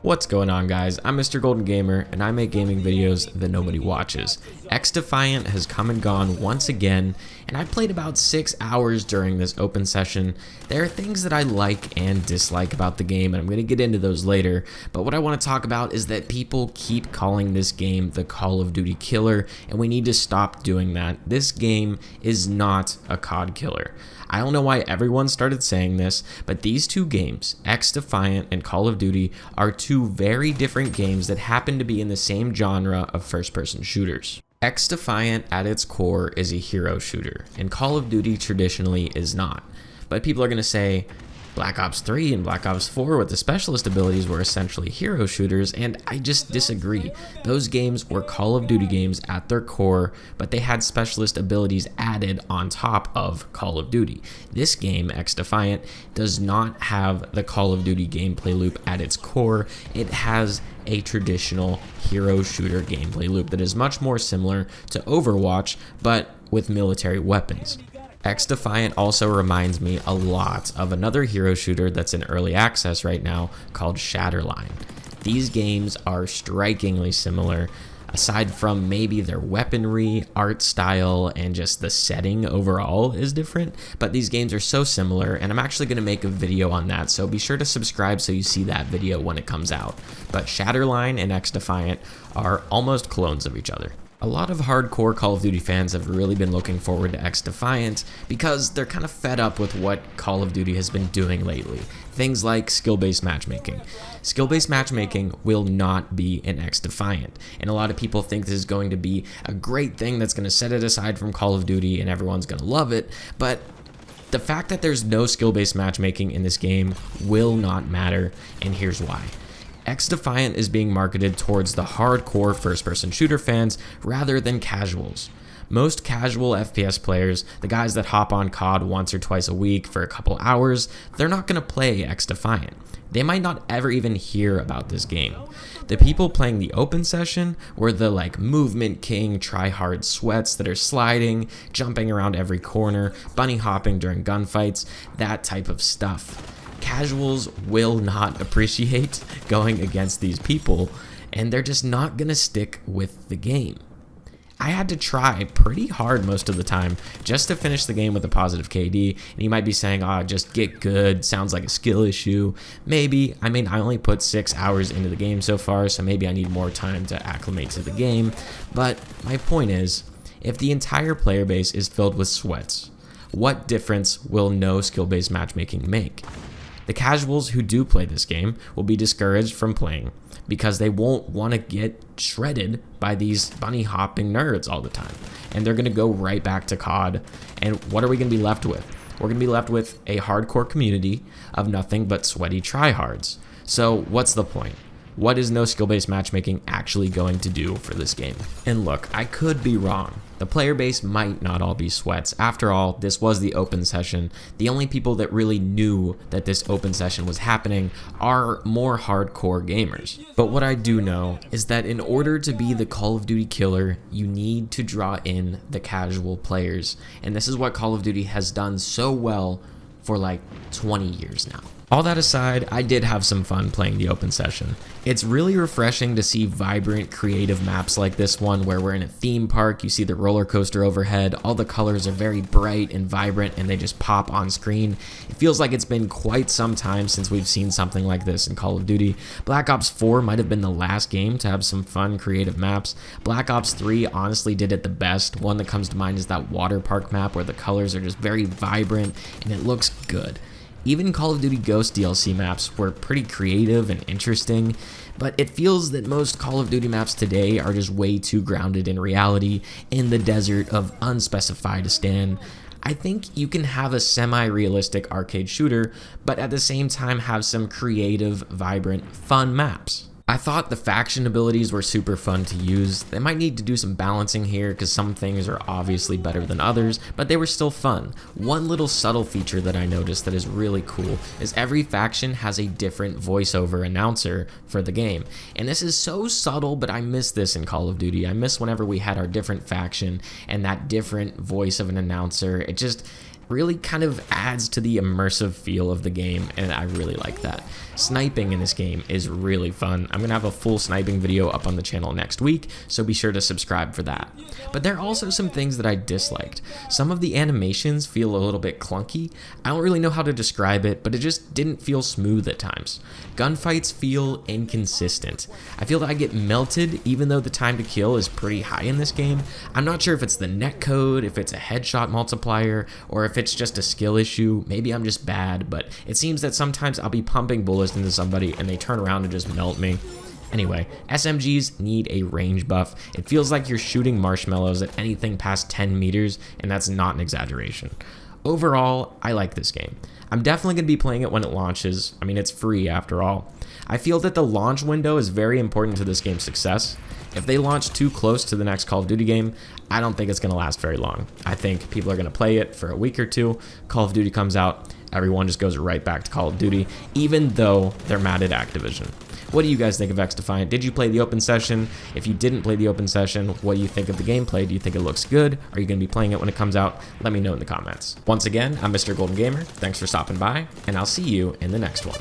What's going on, guys? I'm Mr. Golden Gamer and I make gaming videos that nobody watches. XDefiant has come and gone once again, and I played about 6 hours during this open session. There are things that I like and dislike about the game, and I'm going to get into those later, but what I want to talk about is that people keep calling this game the Call of Duty Killer, and we need to stop doing that. This game is not a COD killer. I don't know why everyone started saying this, but these two games, XDefiant and Call of Duty, are two very different games that happen to be in the same genre of first-person shooters. XDefiant at its core is a hero shooter, and Call of Duty traditionally is not. But people are going to say, Black Ops 3 and Black Ops 4 with the specialist abilities were essentially hero shooters, and I just disagree. Those games were Call of Duty games at their core, but they had specialist abilities added on top of Call of Duty. This game, XDefiant, does not have the Call of Duty gameplay loop at its core. It has a traditional hero shooter gameplay loop that is much more similar to Overwatch, but with military weapons. XDefiant also reminds me a lot of another hero shooter that's in early access right now called Shatterline. These games are strikingly similar, aside from maybe their weaponry, art style, and just the setting overall is different, but these games are so similar, and I'm actually going to make a video on that, so be sure to subscribe so you see that video when it comes out. But Shatterline and XDefiant are almost clones of each other. A lot of hardcore Call of Duty fans have really been looking forward to XDefiant because they're kind of fed up with what Call of Duty has been doing lately. Things like skill-based matchmaking. Skill-based matchmaking will not be in XDefiant, and a lot of people think this is going to be a great thing that's going to set it aside from Call of Duty and everyone's going to love it, but the fact that there's no skill-based matchmaking in this game will not matter, and here's why. XDefiant is being marketed towards the hardcore first-person shooter fans rather than casuals. Most casual FPS players, the guys that hop on COD once or twice a week for a couple hours, they're not going to play XDefiant. They might not ever even hear about this game. The people playing the open session were the movement king try-hard sweats that are sliding, jumping around every corner, bunny hopping during gunfights, that type of stuff. Casuals will not appreciate going against these people, and they're just not gonna stick with the game. I had to try pretty hard most of the time just to finish the game with a positive KD, and you might be saying, just get good, sounds like a skill issue. Maybe. I mean, I only put 6 hours into the game so far, so maybe I need more time to acclimate to the game, but my point is, if the entire player base is filled with sweats, what difference will no skill-based matchmaking make? The casuals who do play this game will be discouraged from playing because they won't want to get shredded by these bunny hopping nerds all the time. And they're going to go right back to COD. And what are we going to be left with? We're going to be left with a hardcore community of nothing but sweaty tryhards. So what's the point? What is no skill-based matchmaking actually going to do for this game? And look, I could be wrong. The player base might not all be sweats. After all, this was the open session. The only people that really knew that this open session was happening are more hardcore gamers. But what I do know is that in order to be the Call of Duty killer, you need to draw in the casual players. And this is what Call of Duty has done so well for 20 years now. All that aside, I did have some fun playing the open session. It's really refreshing to see vibrant, creative maps like this one where we're in a theme park, you see the roller coaster overhead, all the colors are very bright and vibrant and they just pop on screen. It feels like it's been quite some time since we've seen something like this in Call of Duty. Black Ops 4 might have been the last game to have some fun, creative maps. Black Ops 3 honestly did it the best. One that comes to mind is that water park map where the colors are just very vibrant and it looks good. Even Call of Duty Ghost DLC maps were pretty creative and interesting, but it feels that most Call of Duty maps today are just way too grounded in reality in the desert of unspecified-istan. I think you can have a semi-realistic arcade shooter, but at the same time have some creative, vibrant, fun maps. I thought the faction abilities were super fun to use. They might need to do some balancing here because some things are obviously better than others, but they were still fun. One little subtle feature that I noticed that is really cool is every faction has a different voiceover announcer for the game. And this is so subtle, but I miss this in Call of Duty. I miss whenever we had our different faction and that different voice of an announcer. really kind of adds to the immersive feel of the game, and I really like that. Sniping in this game is really fun. I'm gonna have a full sniping video up on the channel next week, so be sure to subscribe for that. But there are also some things that I disliked. Some of the animations feel a little bit clunky. I don't really know how to describe it, but it just didn't feel smooth at times. Gunfights feel inconsistent. I feel that I get melted even though the time to kill is pretty high in this game. I'm not sure if it's the netcode, if it's a headshot multiplier, or if it's just a skill issue. Maybe I'm just bad, but it seems that sometimes I'll be pumping bullets into somebody and they turn around and just melt me. Anyway, SMGs need a range buff. It feels like you're shooting marshmallows at anything past 10 meters, and that's not an exaggeration. Overall, I like this game. I'm definitely going to be playing it when it launches. I mean, it's free after all. I feel that the launch window is very important to this game's success. If they launch too close to the next Call of Duty game, I don't think it's going to last very long. I think people are going to play it for a week or two. Call of Duty comes out, everyone just goes right back to Call of Duty, even though they're mad at Activision. What do you guys think of XDefiant? Did you play the open session? If you didn't play the open session, what do you think of the gameplay? Do you think it looks good? Are you going to be playing it when it comes out? Let me know in the comments. Once again, I'm Mr. Golden Gamer. Thanks for stopping by, and I'll see you in the next one.